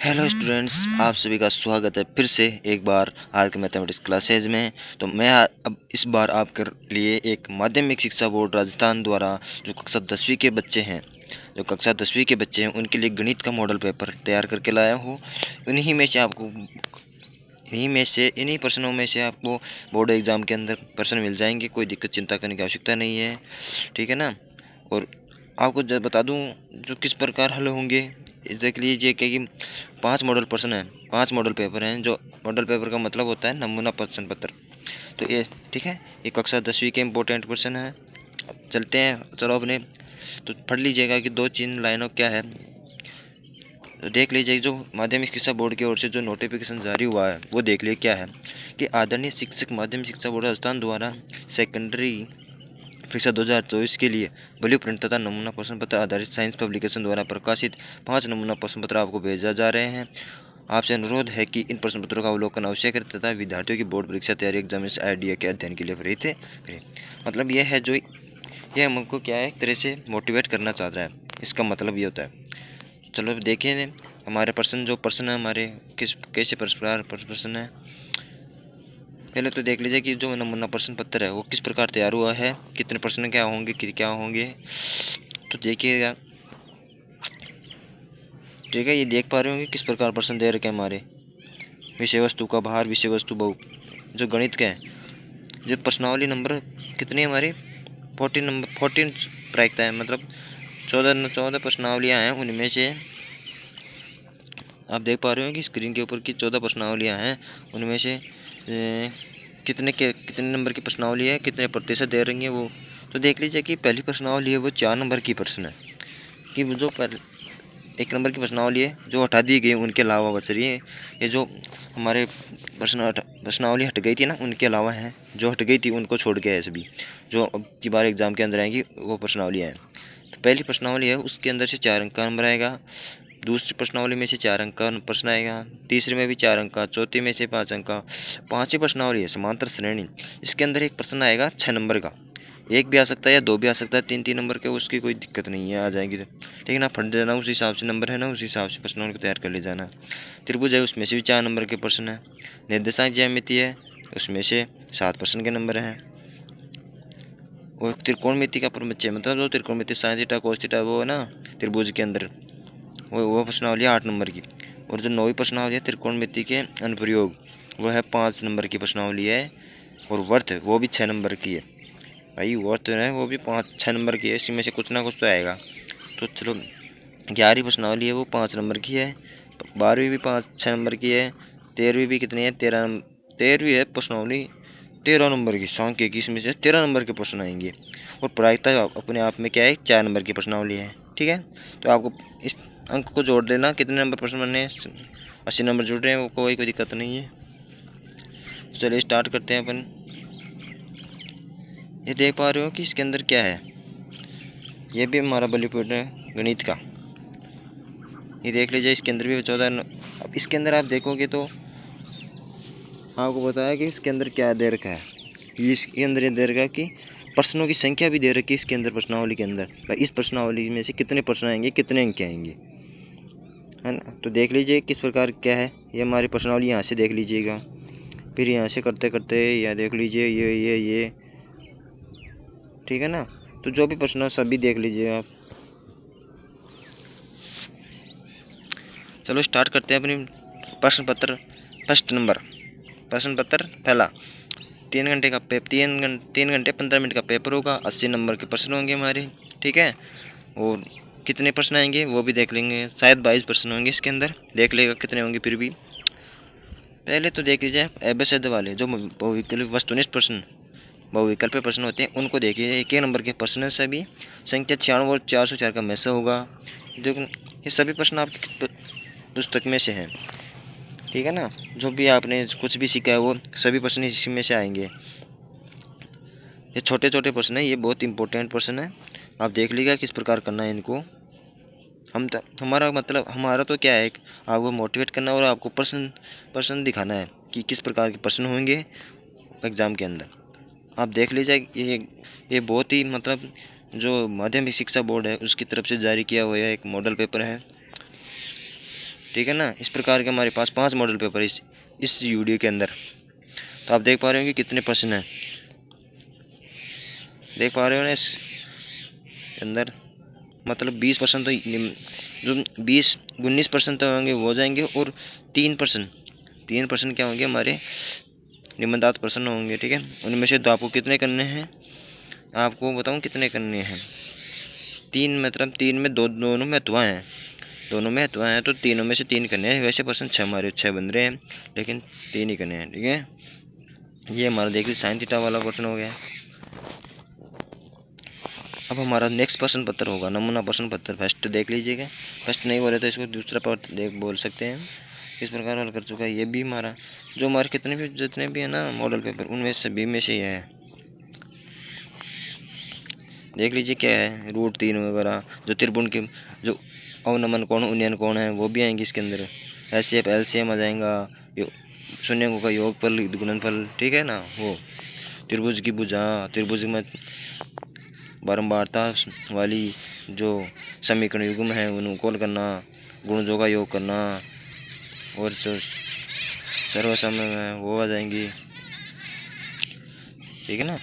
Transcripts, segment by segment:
Hello students, आप सभी का स्वागत है फिर से एक बार आज के मैथमेटिक्स क्लासेज में। तो मैं अब इस बार आपके लिए एक माध्यमिक शिक्षा बोर्ड राजस्थान द्वारा जो कक्षा 10वीं के बच्चे हैं उनके लिए गणित का मॉडल पेपर तैयार करके लाया हूँ। इन्हीं प्रश्नों में से आपको बोर्ड एग्ज़ाम के अंदर प्रश्न मिल जाएंगे। कोई दिक्कत चिंता करने की आवश्यकता नहीं है, ठीक है ना। और आपको बता दूं जो किस प्रकार हल होंगे, देख लीजिए कि 5 मॉडल पेपर हैं। जो मॉडल पेपर का मतलब होता है नमूना प्रश्न पत्र। तो ये ठीक है, ये कक्षा 10वीं के इम्पोर्टेंट क्वेश्चन है। अब चलते हैं, चलो अपने तो पढ़ लीजिएगा कि 2-3 लाइनों क्या है। तो देख लीजिए जो माध्यमिक शिक्षा बोर्ड की ओर से जो नोटिफिकेशन जारी हुआ है वो देख लीजिए क्या है कि आदरणीय शिक्षक माध्यमिक शिक्षा बोर्ड राजस्थान द्वारा सेकेंडरी परीक्षा 2024 के लिए ब्लू प्रिंट तथा नमूना प्रश्न पत्र आधारित साइंस पब्लिकेशन द्वारा प्रकाशित 5 नमूना प्रश्न पत्र आपको भेजा जा रहे हैं। आपसे अनुरोध है कि इन प्रश्न पत्रों का अवलोकन अवश्य करें तथा विद्यार्थियों की बोर्ड परीक्षा तैयारी एग्जामिनेशन आइडिया के अध्ययन के लिए प्रेरित करें। मतलब यह है जो यह हमको क्या है, एक तरह से मोटिवेट करना चाह रहा है, इसका मतलब ये होता है। चलो देखिए हमारे प्रश्न है हमारे किस कैसे प्रश्न है। पहले तो देख लीजिए कि जो नमूना प्रश्न पत्र है वो किस प्रकार तैयार हुआ है, कितने प्रश्न क्या होंगे। तो देखिएगा, ठीक है, ये देख पा रहे होंगे किस प्रकार प्रश्न दे रखे हैं हमारे। विषय वस्तु का भार, विषय वस्तु बहु, जो गणित के हैं, जो प्रश्नावली नंबर कितनी है हमारी 14 प्रायिकता है, मतलब 14 प्रश्नावलियाँ हैं। उनमें से आप देख पा रहे हो कि स्क्रीन के ऊपर की 14 प्रश्नावलियाँ हैं। उनमें से कितने नंबर की प्रश्नावली है, कितने प्रतिशत दे रही है वो। तो देख लीजिए कि पहली प्रश्नावली है वो 4 नंबर की प्रश्न है, कि वो जो 1 नंबर की प्रश्नावली है जो हटा दी गई उनके अलावा बच रही है। ये जो हमारे प्रश्नावली हट गई थी ना, उनके अलावा है, जो हट गई थी उनको छोड़ के है सभी जो अब की बार एग्जाम के अंदर आएंगी वो प्रश्नावली है। तो पहली प्रश्नावली है उसके अंदर से 4 अंक का नंबर आएगा। दूसरी प्रश्नावली में से 4 अंक का प्रश्न आएगा। तीसरे में भी 4 अंक का, चौथी में से 5 अंक का। पांचवी प्रश्नावली है समांतर श्रेणी, इसके अंदर एक प्रश्न आएगा 6 नंबर का। एक भी आ सकता है या 2 भी आ सकता है, 3-3 नंबर के, उसकी कोई दिक्कत नहीं है, आ जाएंगी तो ठीक है ना। फट जाना उस हिसाब से नंबर है ना, उस हिसाब से प्रश्नों को तैयार कर ले जाना। त्रिभुज है उसमें से भी 4 नंबर के प्रश्न है। निर्देशांक ज्यामिति है उसमें से 7 प्रश्न के नंबर हैं। और त्रिकोणमिति का बच्चे, मतलब जो त्रिकोणमिति साइन थीटा कोस थीटा वो है ना त्रिभुज के अंदर, वो प्रश्नावली 8 नंबर की। और जो 9वीं प्रश्नावली है त्रिकोणमिति के अनुप्रयोग, वो है 5 नंबर की प्रश्नावली है। और वर्थ वो भी 6 नंबर की है भाई, वर्थ है वो भी 5-6 नंबर की है, इसी में से कुछ ना कुछ तो आएगा। तो चलो 11वीं प्रश्नावली है वो 5 नंबर की है। 12वीं भी 5-6 नंबर की है। 13वीं भी कितनी है, 13वीं है प्रश्नावली 13 नंबर की सांख्यिकी, इसमें से 13 नंबर के प्रश्न आएंगे। और प्रायिकता अपने आप में क्या है, 4 नंबर की प्रश्नावली है, ठीक है। तो आपको इस अंक को जोड़ देना, कितने नंबर प्रश्न बने, 80 नंबर जुड़ रहे हैं, वो कोई दिक्कत नहीं है। तो चलिए स्टार्ट करते हैं अपन। ये देख पा रहे हो कि इसके अंदर क्या है, ये भी हमारा बॉलीवुड है गणित का। ये देख लीजिए इसके अंदर भी 14। अब इसके अंदर आप देखोगे तो आपको बताया कि इसके अंदर क्या दे रखा है। इसके अंदर ये दे रखा है कि प्रश्नों की संख्या भी दे रखी है इसके अंदर, प्रश्नावली के अंदर। इस प्रश्नावली में से कितने प्रश्न आएंगे, कितने अंक आएंगे, है ना। तो देख लीजिए किस प्रकार क्या है। ये हमारी प्रश्नावली यहाँ से देख लीजिएगा, फिर यहाँ से करते करते यहाँ देख लीजिए ये ठीक है ना। तो जो भी प्रश्न सभी देख लीजिए आप। चलो स्टार्ट करते हैं अपनी प्रश्न पत्र। फर्स्ट नंबर प्रश्न पत्र पहला, 3 घंटे 15 मिनट का पेपर होगा। 80 नंबर के प्रश्न होंगे हमारे, ठीक है। और कितने प्रश्न आएंगे वो भी देख लेंगे, शायद 22 प्रश्न होंगे इसके अंदर, देख लेगा कितने होंगे फिर भी। पहले तो देख लीजिए एबेसेद वाले जो बहुविकल्प वस्तुनिष्ठ प्रश्न, बहुविकल्प प्रश्न होते हैं उनको देखिए। 1 नंबर के प्रश्न है सभी, संख्या 96 और 404 का में से होगा। देखो ये सभी प्रश्न आपकी पुस्तक में से हैं, ठीक है ना। जो भी आपने कुछ भी सीखा है वो सभी प्रश्न इसी में से आएंगे। ये छोटे छोटे प्रश्न है, ये बहुत इंपॉर्टेंट प्रश्न है। आप देख लीजिएगा किस प्रकार करना है इनको। हमारा तो क्या है, आपको मोटिवेट करना और आपको प्रश्न दिखाना है कि किस प्रकार के प्रश्न होंगे एग्ज़ाम के अंदर। आप देख लीजिए ये बहुत ही मतलब जो माध्यमिक शिक्षा बोर्ड है उसकी तरफ से जारी किया हुआ एक मॉडल पेपर है। ठीक है ना। इस प्रकार के हमारे पास 5 मॉडल पेपर इस वीडियो के अंदर। तो आप देख पा रहे हो कि कितने प्रश्न हैं, देख पा रहे हो ना इस अंदर। मतलब 20% तो जो 19% तो होंगे वो हो जाएंगे, और 3% क्या होंगे हमारे निबंधात्मक प्रश्न होंगे। ठीक है, उनमें से तो आपको कितने करने हैं, आपको बताऊं कितने करने हैं। 3 मतलब 3 में दोनों में अथवा हैं, तो तीनों में से 3 करने हैं। वैसे प्रश्न 6 हमारे 6 बन रहे हैं, लेकिन 3 ही करने हैं। ठीक है, ये हमारा देखिए साइन थीटा वाला क्वेश्चन हो गया। अब हमारा नेक्स्ट प्रश्न पत्र होगा नमूना प्रश्न पत्र। फर्स्ट देख लीजिएगा, फर्स्ट नहीं बोले तो इसको दूसरा पत्र देख बोल सकते हैं। इस प्रकार हल कर चुका है। ये भी हमारा जो हमारे जितने भी है ना मॉडल पेपर, उनमें सभी में से है। देख लीजिए क्या है, रूट 3 वगैरह, जो त्रिभुज के जो अवनमन कोण उन्नयन कोण है वो भी आएंगे इसके अंदर। एचसीएफ एलसीएम आ जाएगा, शून्यों का योगफल गुणनफल, ठीक है ना। वो त्रिभुज की भुजा, त्रिभुज में बारंबारता वाली जो समीकरण युग्म है उनको करना, गुणजों का योग करना, और जो सर्वसमय है वो आ जाएंगी। ठीक है ना।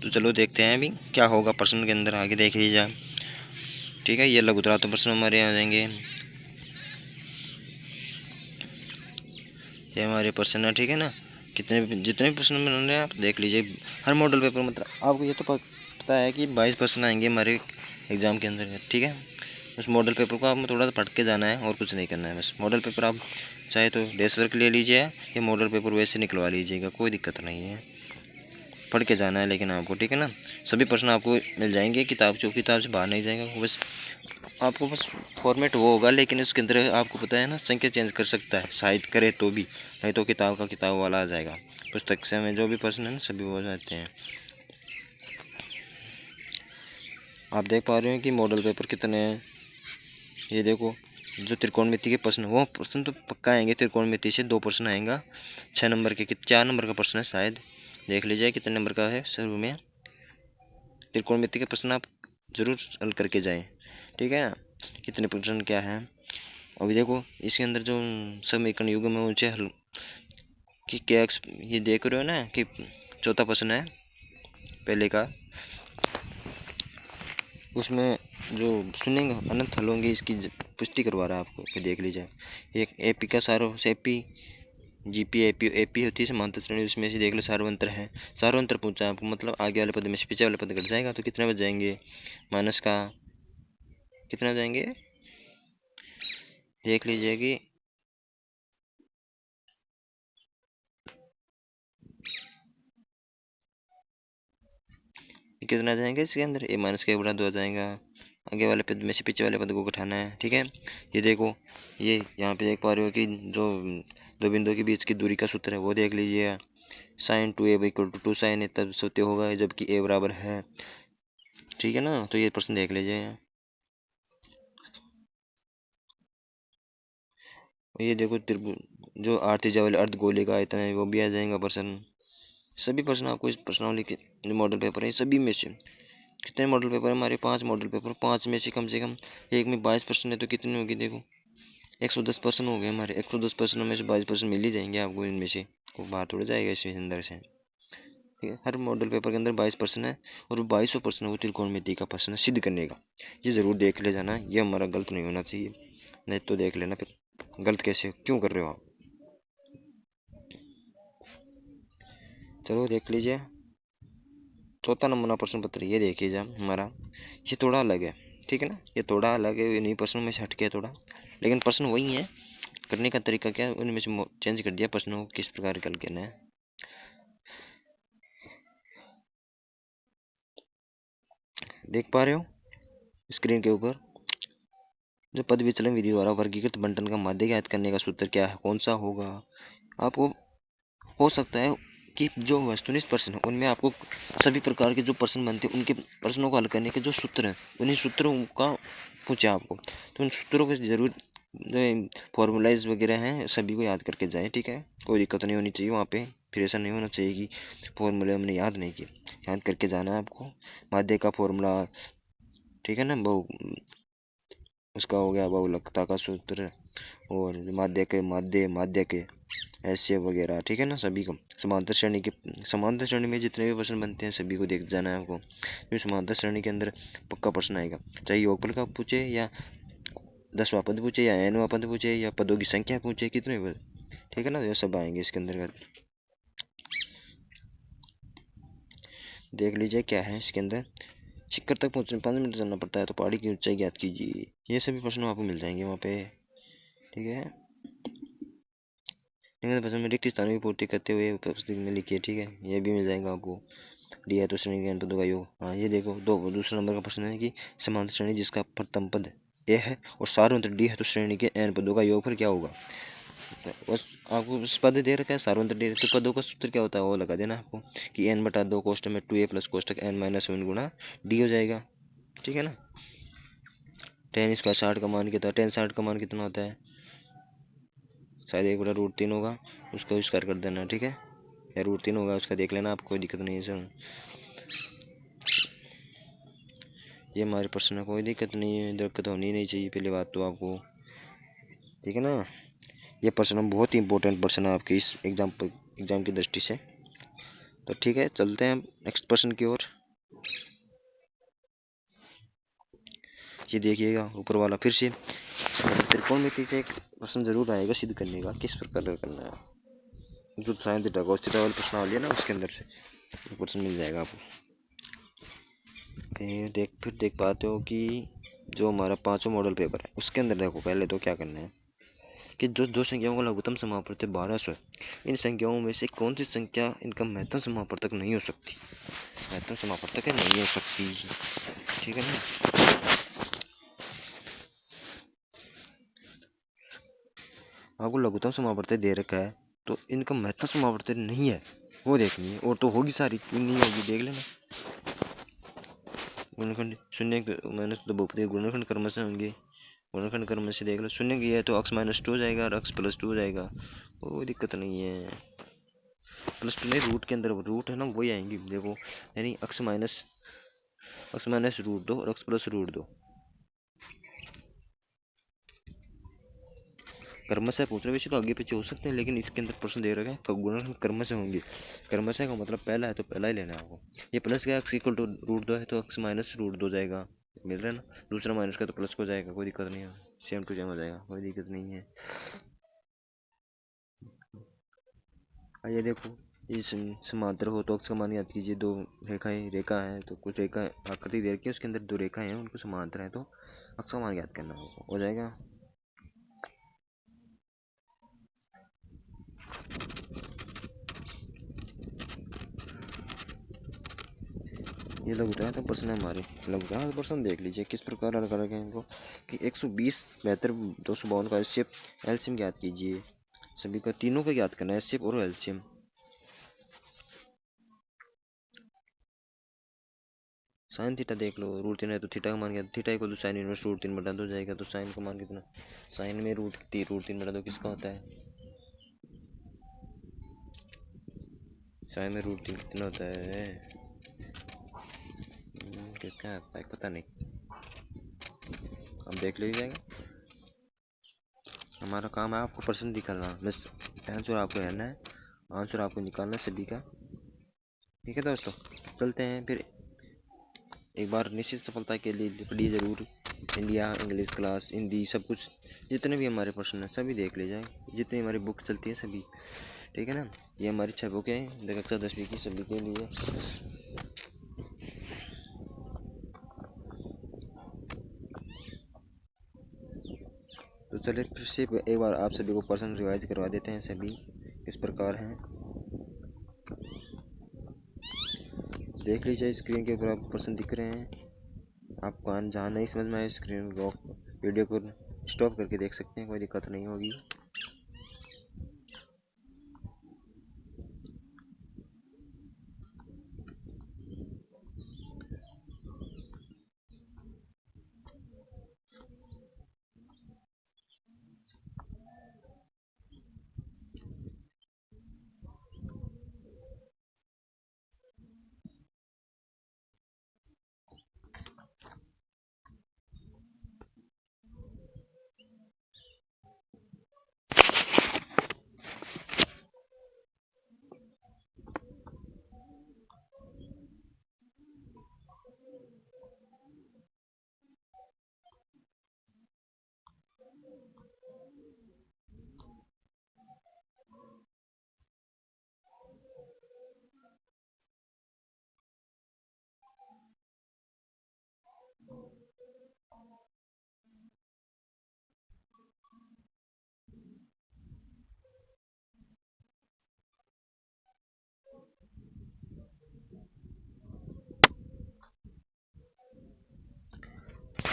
तो चलो देखते हैं अभी क्या होगा प्रश्न के अंदर, आगे देख लीजिए। ठीक है, ये लघुतरात्मक प्रश्न हमारे आ जाएंगे। ये हमारे प्रश्न है। ठीक है ना, जितने भी प्रश्न बन रहे हैं आप देख लीजिए। हर मॉडल पेपर मतलब आपको ये तो पता है कि 22 प्रश्न आएंगे हमारे एग्जाम के अंदर। ठीक है, उस मॉडल पेपर को आप थोड़ा सा पढ़ के जाना है और कुछ नहीं करना है। बस मॉडल पेपर आप चाहे तो डेस्क वर्क ले लीजिए या मॉडल पेपर वैसे निकलवा लीजिएगा, कोई दिक्कत नहीं है। पढ़ के जाना है लेकिन आपको। ठीक है ना, सभी प्रश्न आपको मिल जाएंगे, किताब से बाहर नहीं जाएगा। बस आपको बस फॉर्मेट वो होगा, लेकिन इसके अंदर आपको पता है ना संख्या चेंज कर सकता है, शायद करे तो भी, नहीं तो किताब का किताब वाला आ जाएगा। पुस्तक से में जो भी प्रश्न है ना सभी हो जाते हैं। आप देख पा रहे हो कि मॉडल पेपर कितने हैं। ये देखो, जो त्रिकोणमिति के प्रश्न, वो प्रश्न तो पक्का आएंगे। त्रिकोणमिति से 2 प्रश्न आएगा 6 नंबर के, 4 नंबर का प्रश्न है शायद। देख लीजिए कितने नंबर का है शुरू में। त्रिकोणमिति के प्रश्न आप जरूर हल करके जाएं। ठीक है ना, कितने प्रश्न क्या है। अभी देखो इसके अंदर जो समीकरण युग्म है उनसे हल कि क्या ये देख रहे हो ना कि चौथा प्रश्न है पहले का, उसमें जो सुनेंगे अनंत हल होंगे इसकी पुष्टि करवा रहा है आपको। फिर देख लीजिए, एक एपी का सारो एपी जीपी एपी होती है समांतर श्रेणी, उसमें से देख लो सार्वंतर है। सार्वंतर पूछा आपको, मतलब आगे वाले पद में से पीछे वाले पद घट जाएगा तो कितने बच जाएंगे, माइनस का कितने हो जाएंगे। देख लीजिए कि कितना आ जाएंगे इसके अंदर, ए माइनस का बड़ा 2 आ जाएगा। आगे वाले पद में से पीछे वाले पद को घटाना है। ठीक है, ये देखो, ये यहाँ पे देख पा रहे हो कि जो 2 बिंदुओं के बीच की दूरी का सूत्र है वो देख लीजिए। Sine 2a equal to 2 sine A तब सत्य होगा जबकि ए बराबर है। ठीक है ना, तो ये प्रश्न देख लीजिए। ये देखो त्रिभुज जो आर्थिजा वाले अर्धगोले का आयतन है वो भी आ जाएगा प्रश्न। सभी प्रश्न आपको इस प्रश्नावली के मॉडल पेपर है, सभी में से कितने मॉडल पेपर है हमारे, 5 मॉडल पेपर। 5 में से कम एक में 22 प्रश्न है, तो कितने होगी देखो 110 प्रश्न हो गए हमारे। 110 प्रश्नों में से 22 प्रश्न मिल ही जाएंगे आपको, इनमें से को बाहर थोड़ा जाएगा इसके अंदर से। ठीक है, हर मॉडल पेपर के अंदर 22 प्रश्न है, और 22 प्रश्न वो त्रिकोणमिति का प्रश्न सिद्ध करने का। ये जरूर देख ले जाना, ये हमारा गलत नहीं होना चाहिए, नहीं तो देख लेना फिर गलत कैसे क्यों कर रहे हो आप। चलो देख लीजिए चौथा नमूना प्रश्न पत्र, ये देखिए जब हमारा ये थोड़ा अलग है। ठीक है ना, ये थोड़ा अलग है, इन्हीं प्रश्नों में से हट के थोड़ा, लेकिन प्रश्न वही है, करने का तरीका क्या है उनमें से चेंज कर दिया, प्रश्नों को किस प्रकार हल करना है। देख पा रहे हो स्क्रीन के ऊपर, जो पद विचलन विधि द्वारा वर्गीकृत बंटन का माध्य ज्ञात करने का सूत्र क्या है, कौन सा होगा। आपको हो सकता है कि जो वस्तुनिष्ठ प्रश्न है उनमें आपको सभी प्रकार के जो प्रश्न बनते हैं उनके प्रश्नों को हल करने के जो सूत्र हैं उन्हीं सूत्रों का पूछा आपको, तो उन सूत्रों को जरूर जो फॉर्मूलाइज वगैरह हैं सभी को याद करके जाए। ठीक है, कोई दिक्कत नहीं होनी चाहिए वहाँ पे, फिर ऐसा नहीं होना चाहिए कि फॉर्मूले हमने याद नहीं किए, याद करके जाना है आपको। माध्य का फॉर्मूला, ठीक है ना, बहु उसका हो गया बहुलकता का सूत्र, और माध्य के ऐसे वगैरह, ठीक है ना, सभी को समांतर श्रेणी में जितने भी प्रश्न बनते हैं सभी को देख जाना है आपको। जो समांतर श्रेणी के अंदर पक्का प्रश्न आएगा, चाहे योगफल का पूछे या 10वां पद पूछे या nवां पद पूछे या पदों की संख्या पूछे, कितने पद, ठीक है ना, ये सब आएंगे इसके अंदर। देख लीजिए क्या है इसके अंदर। शिखर तक पहुंचने 5 मिनट चलना पड़ता है, तो पहाड़ी की ऊंचाई ज्ञात कीजिए। ये सभी प्रश्न आपको मिल जाएंगे वहाँ पे, ठीक है। निम्न प्रश्न में रिक्त स्थानों की पूर्ति करते हुए उपस्थिति में लिखिए, ठीक है, ये भी मिल जाएगा आपको। डी है तो श्रेणी के पदों का योग। हाँ ये देखो, दूसरा नंबर का प्रश्न है कि समांतर श्रेणी जिसका प्रथम पद ए है और सार्वंत्र डी है तो श्रेणी के n पदों का योग फिर क्या होगा। बस आपको बस पद दे रखा है सार्वंत्र डी, तो पदों का सूत्र क्या होता है वो लगा देना आपको कि n/2 कोष्टक में 2a प्लस कोष्टक n-1 गुणा डी हो जाएगा, ठीक है ना। tan स्क्वायर 60 का मान कितना, tan 60 का मान कितना होता है, शायद 1/√3 होगा, उसको स्क्वायर कर देना, ठीक है, या √3 होगा, उसका देख लेना आप, कोई दिक्कत नहीं है सर। ये हमारे प्रश्न है, कोई दिक्कत नहीं है, दिक्कत होनी नहीं चाहिए पहली बात तो आपको, ठीक है ना। ये प्रश्न बहुत ही इंपॉर्टेंट प्रश्न है आपके इस एग्जाम की दृष्टि से। तो ठीक है, चलते हैं नेक्स्ट प्रश्न की ओर। ये देखिएगा ऊपर वाला, फिर से त्रिकोणमिति से एक प्रश्न जरूर आएगा सिद्ध करने का, किस प्रकार करना है। जो साइन थीटा cos थीटा वाला प्रश्न है ना, उसके अंदर से प्रश्न मिल जाएगा आपको। फिर देख पाते हो कि जो हमारा 5वां मॉडल पेपर है उसके अंदर देखो, पहले तो क्या करना है कि जो दो संख्याओं का लघुत्तम समापवर्त 1200 है, इन संख्याओं में से कौन सी संख्या इनका महत्तम समापवर्तक नहीं हो सकती, महत्तम समापवर्तक नहीं हो सकती, ठीक है ना। आपको लघुत्तम समापवर्तक दे रखा है, तो इनका महत्तम समापवर्तक नहीं है वो देखनी है, और तो होगी सारी, क्यों नहीं होगी देख लेना। गुणनखंड शून्य माइनस तो बहुपदी गुणनखंड क्रम से होंगे, गुणनखंड क्रम से देख लो, शून्य की है तो x -2 हो जाएगा और x +2 हो जाएगा, कोई दिक्कत नहीं है। +2 नहीं, रूट के अंदर रूट है ना वही आएंगी देखो, यानी x माइनस √2 और x + √2। कर्म से पूछ रहे वैसे तो आगे पीछे हो सकते हैं, लेकिन इसके अंदर प्रश्न दे रखा है गुणनखंड कर्म से होंगे। कर्म से का मतलब पहला है तो पहला ही लेना है आपको। ये प्लस का x = √2 है तो x - √2 जाएगा, मिल रहा है ना। दूसरा माइनस का तो प्लस को जाएगा, कोई दिक्कत नहीं है, सेम टू सेम हो जाएगा, कोई दिक्कत नहीं है। आइए देखो, ये समांतर हो तो अक्ष का मान याद कीजिए। दो रेखा है तो कुछ रेखा आकृति दे रखी है, उसके अंदर दो रेखाएं हैं, उनको समांतर है तो अक्ष का मान याद करना हो जाएगा। ये लघुता तो प्रश्न है हमारे, लघुता तो प्रश्न देख लीजिए किस प्रकार अलग अलग है इनको, कि 120 72 252 का एलसीएम, ज्ञात कीजिए। सभी का तीनों को याद करना है, एलसीएम और एलसीएम। साइन थीटा देख लो, √3 है तो थीटा का मान क्या, theta equal to sine inverse √3/2 हो जाएगा, तो साइन का मान कितना, साइन में √3/2 किसका होता है, साइन में √3 कितना होता है, कितना आता है पता नहीं, अब देख लीजिएगा। हमारा काम है आपको प्रश्न दिखाना, बस आंसर आपको रहना है, आंसर आपको निकालना है सभी का, ठीक है दोस्तों। चलते हैं फिर, एक बार निश्चित सफलता के लिए पढ़िए जरूर, इंडिया इंग्लिश क्लास हिंदी सब कुछ, जितने भी हमारे प्रश्न हैं सभी देख ले जाए, जितनी हमारी बुक चलती है सभी, ठीक है ना। ये हमारी 6 बुकें हैं कक्षा 10वीं की सभी के लिए। तो चलिए फिर से एक बार आप सभी को प्रश्न रिवाइज करवा देते हैं, सभी किस प्रकार हैं देख लीजिए। स्क्रीन के ऊपर आपको प्रश्न दिख रहे हैं, आपको जहाँ नहीं समझ में आए स्क्रीन को वीडियो को स्टॉप करके देख सकते हैं, कोई दिक्कत नहीं होगी।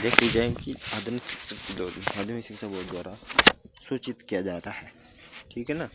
देख लीजिए कि आधुनिक शिक्षा बोर्ड द्वारा सूचित किया जाता है। ठीक है ना।